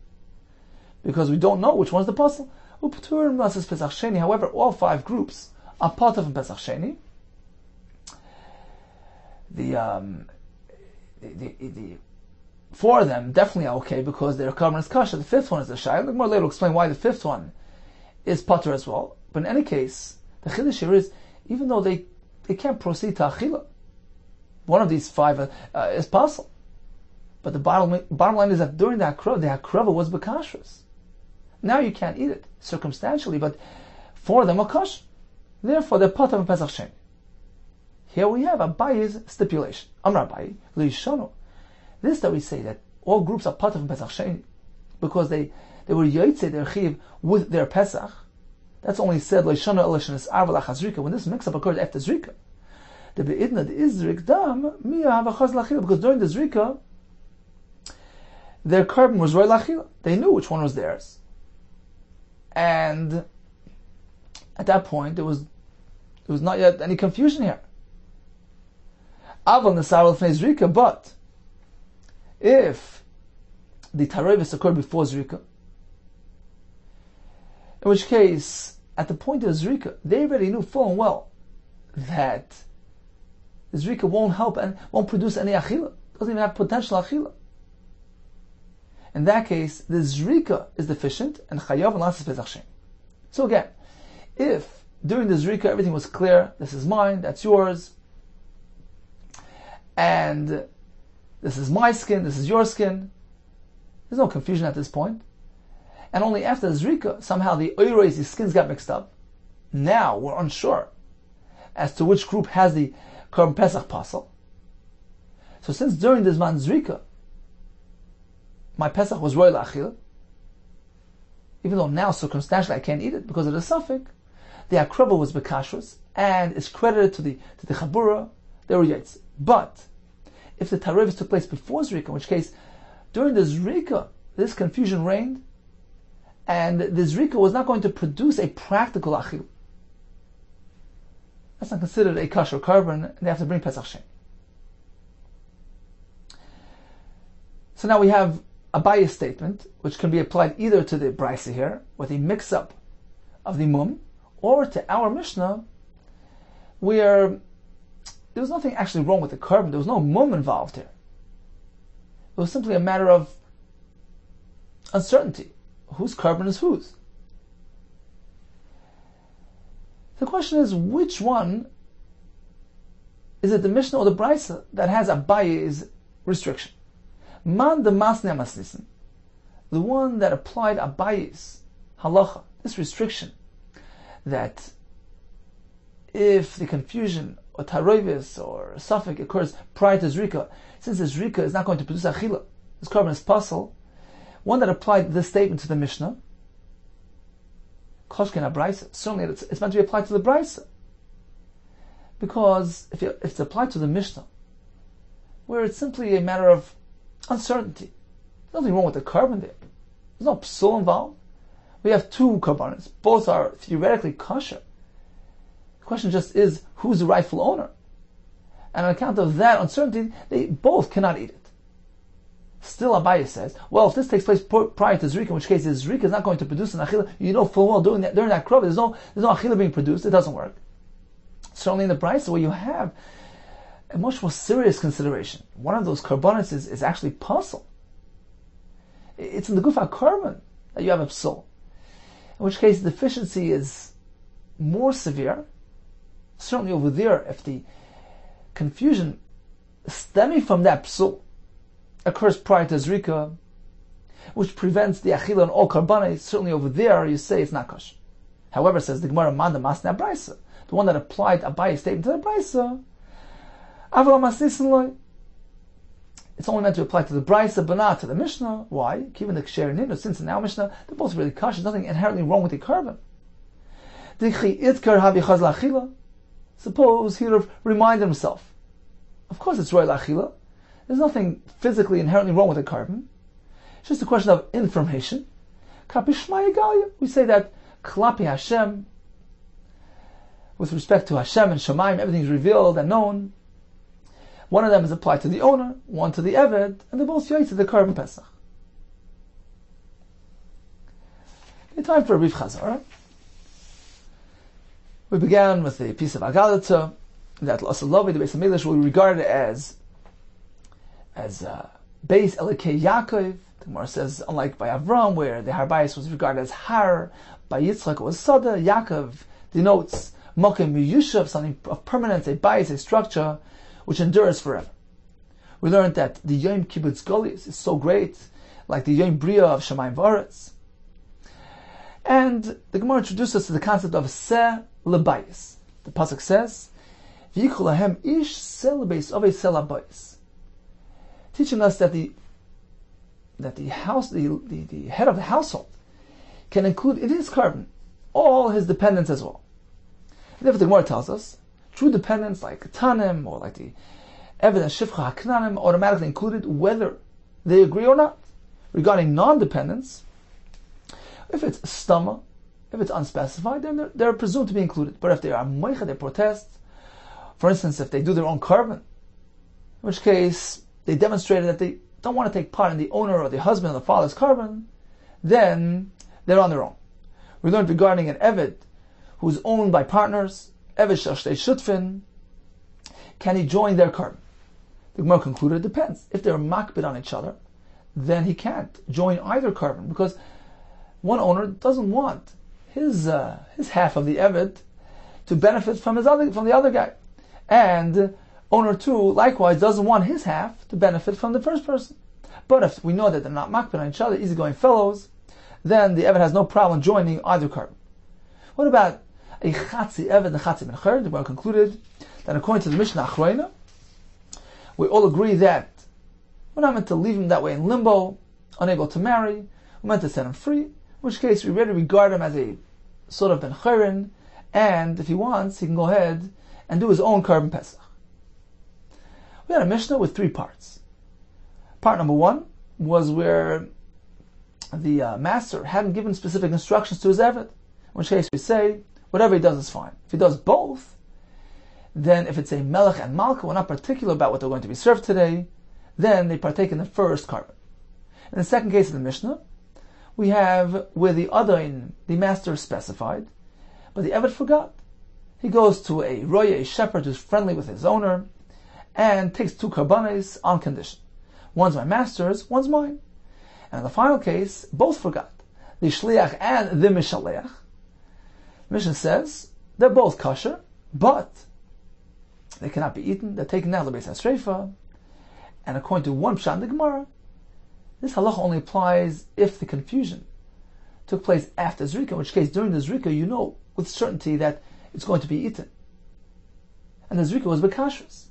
[SPEAKER 2] because we don't know which one's the puzzle. However, all 5 groups are part of Pesach Sheni. The 4 of them definitely are okay because their carbon is kasha. The 5th one is the shayla. The more later will explain why the 5th one is pater as well. But in any case, the chiddush here is, even though they can't proceed to achila, one of these 5 is possible. But the bottom line is that during the hakrava was bekashrus. Now you can't eat it circumstantially, but 4 of them are kosher. Therefore, they're part of a Pesach Sheni. Here we have Abayi's stipulation. Amar Abayi, L'Yishanu. This that we say that all groups are part of a Pesach Sheni because they were yotzei their chiv with their Pesach. That's only said L'Yishanu Elishanis Arva Lachazrika when this mix-up occurred after Zrika. The Be'idna the Izrik Dam Mia Havachaz Lachila, because during the Zrika their carbon was Roy Lachila. They knew which one was theirs. And at that point there was not yet any confusion here. Aval Nesar Lefnei Zrika, but if the Tarevis occurred before Zrika, in which case, at the point of Zrika, they already knew full and well that Zrika won't help and won't produce any achila. Doesn't even have potential achila. In that case, the Zrika is deficient and chayav and lasses Pesach Sheni. So again, if during the Zrika everything was clear, this is mine, that's yours, and this is my skin, this is your skin, there's no confusion at this point. And only after the Zrika, somehow the oiros, the skins got mixed up. Now we're unsure as to which group has the Korban Pesach Pasal. So since during this man Zrika, my Pesach was royal achil, even though now circumstantially I can't eat it because of the suffix, the akrava was bekashrus and is credited to the chabura. They were yaitz. But if the tarevis took place before Zrika, in which case during the Zrika this confusion reigned, and the Zrika was not going to produce a practical achil, that's not considered a kosher carbon, and they have to bring Pesach Sheni. So now we have a bias statement, which can be applied either to the Brisa here, with a mix-up of the mum, or to our Mishnah, where there was nothing actually wrong with the carbon. There was no mum involved here. It was simply a matter of uncertainty. Whose carbon is whose? The question is, which one is it, the Mishnah or the Brisa, that has a bias restriction? Man de masne masnissen, the one that applied Abayis halacha, this restriction, that if the confusion or taroivis or suffix occurs prior to Zrika, since the Zrika is not going to produce achila, this carbon is pasul, one that applied this statement to the Mishnah, koshken abraisa, certainly it's meant to be applied to the Brisa, because if it's applied to the Mishnah, where it's simply a matter of uncertainty. There's nothing wrong with the carbon there. There's no psul involved. We have 2 carbonates. Both are theoretically kosher. The question just is, who's the rightful owner? And on account of that uncertainty, they both cannot eat it. Still, Abaye says, well, if this takes place prior to Zrika, in which case the Zrika is not going to produce an achila, you know full well during that krova, there's no achila being produced, it doesn't work. Certainly in the Brisa, where you have a much more serious consideration. One of those carbonates is actually pasul. It's in the gufa carbon that you have a psul. In which case the deficiency is more severe. Certainly over there, if the confusion stemming from that psul occurs prior to Zrika, which prevents the achila on all carbonates, certainly over there you say it's not kosher. However, says the Gemara, man the masna brisa, the one that applied Abaye's statement to the Brisa, it's only meant to apply to the Brisa, but not to the Mishnah. Why? Given the Ksher Ninu, since in our Mishnah, they're both really kosher. There's nothing inherently wrong with the carbon. Suppose he would have reminded himself. Of course it's royal achila. There's nothing physically inherently wrong with the carbon. It's just a question of information. We say that Klapi Hashem, with respect to Hashem and Shemaim, everything is revealed and known. One of them is applied to the owner, one to the Eved, and they're both Yaitse the Korban Pesach. Okay, time for a brief Chazara. We began with the piece of Agadata, that L'Asalavi, the Beis HaMikdash, will be regarded as Beis Elikei Yaakov. The Gemara says, unlike by Avram, where the Har Bayis was regarded as Har, by Yitzchak it was Sada. Yaakov denotes Mokem Yushav, something of permanence, a Bayis, a structure which endures forever. We learned that the Yom Kibbutz Golius is so great, like the Yom Bria of Shemayim V'Aretz. And the Gemara introduced us to the concept of Se Lebayis. The pasuk says, "V'yikhu lahem ish se lebayis avei se labayis," teaching us that the head of the household can include in his korban all his dependents as well. And therefore, the Gemara tells us true dependents like Tanim or like the Eved and Shifcha Haknanim automatically included, whether they agree or not. Regarding non-dependents, if it's stama, if it's unspecified, then they're presumed to be included. But if they are moicha, they protest. For instance, if they do their own korban, in which case they demonstrated that they don't want to take part in the owner or the husband or the father's korban, then they're on their own. We learned regarding an Eved who's owned by partners, Eved Shashtei Shutfin, can he join their korban? The Gemara concluded it depends. If they're makbid on each other, then he can't join either korban, because one owner doesn't want his half of the Eved to benefit from the other guy, and owner 2 likewise doesn't want his half to benefit from the first person. But if we know that they're not makbid on each other, easygoing fellows, then the Eved has no problem joining either korban. What about a Chatzi Eved and Chatzi Mencher? The Gemara concluded that according to the Mishnah Achrayna, we all agree that we're not meant to leave him that way in limbo, unable to marry. We're meant to set him free, in which case we really regard him as a sort of Ben Chayrin, and if he wants, he can go ahead and do his own Korban Pesach. We had a Mishnah with 3 parts. Part number 1 was where the master hadn't given specific instructions to his Eved, in which case we say, whatever he does is fine. If he does both, then if it's a Melech and Malka, we're not particular about what they're going to be served today, then they partake in the first korban. In the second case of the Mishnah, we have where the Adain, the master specified, but the Eved forgot. He goes to a Roya, a shepherd who's friendly with his owner, and takes 2 korbanos on condition. One's my master's, one's mine. And in the final case, both forgot. The Shliach and the Mishaleach. The Mishnah says they're both kosher, but they cannot be eaten. They're taken down to the Beis HaSreifa. And according to one pshat in the Gemara, this halacha only applies if the confusion took place after Zrika, in which case during the Zrika you know with certainty that it's going to be eaten. And the Zrika was bekashrus.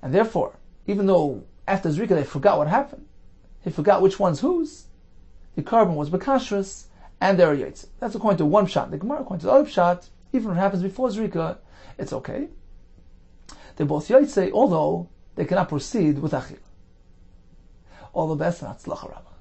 [SPEAKER 2] And therefore, even though after Zrika they forgot what happened, they forgot which one's whose, the korban was bekashrus, and they're yaitse. That's according to one pshat in the Gemara. According to the other pshat, even when it happens before Zrika, it's okay. They're both yaitse, although they cannot proceed with achil. All the best and Hatzlacha Rabbah.